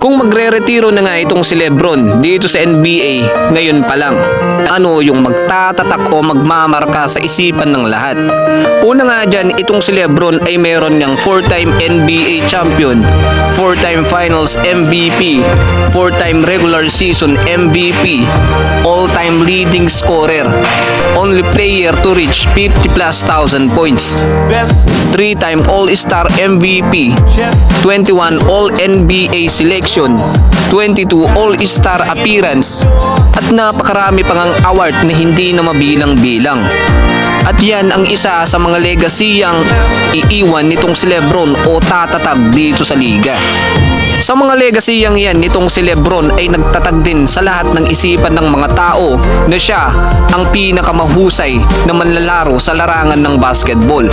Kung magre-retiro na nga itong si Lebron dito sa NBA ngayon pa lang, ano yung magtatatak o magmamarka sa isipan ng lahat? Una nga dyan, itong si Lebron ay meron niyang 4-time NBA champion, 4-time finals MVP, 4-time regular season MVP, all-time leading scorer, only player to reach 50,000+ points, 3-time All-Star MVP, 21 All-NBA selection, 22 All-Star appearance, at napakarami pang ang award na hindi na mabilang-bilang. At yan ang isa sa mga legasiyang iiwan nitong si Lebron o tatatag dito sa liga. Sa mga legasiyang yan nitong si Lebron ay nagtatag din sa lahat ng isipan ng mga tao na siya ang pinakamahusay na manlalaro sa larangan ng basketball.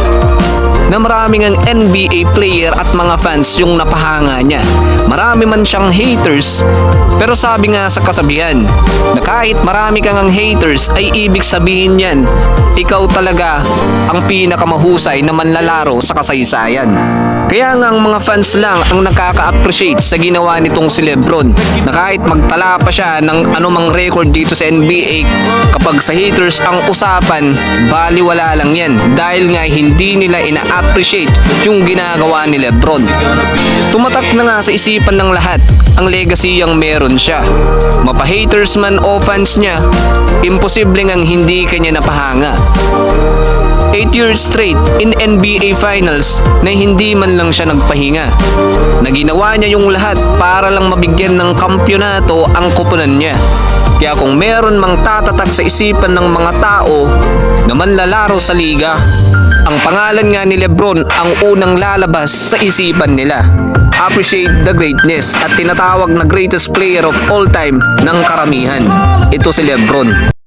Na maraming ang NBA player at mga fans yung napahanga niya. Marami man siyang haters, pero sabi nga sa kasabihan na kahit marami kang ang haters ay ibig sabihin yan, ikaw talaga ang pinakamahusay na manlalaro sa kasaysayan. Kaya nga ang mga fans lang ang nakaka-appreciate sa ginawa nitong si Lebron, na kahit magtala pa siya ng anumang record dito sa NBA, kapag sa haters ang usapan, baliwala lang yan dahil nga hindi nila ina-appreciate yung ginagawa ni Lebron. Tumatak na nga sa isipan ng lahat ang legacy yang meron siya. Mapa-haters man o fans niya, imposible ngang hindi kanya napahanga. 8 years straight in NBA Finals na hindi man lang siya nagpahinga. Na ginawa niya yung lahat para lang mabigyan ng kampyonato ang koponan niya. Kaya kung meron mang tatatag sa isipan ng mga tao na manlalaro sa liga, ang pangalan nga ni Lebron ang unang lalabas sa isipan nila. Appreciate the greatness at tinatawag na greatest player of all time ng karamihan. Ito si Lebron.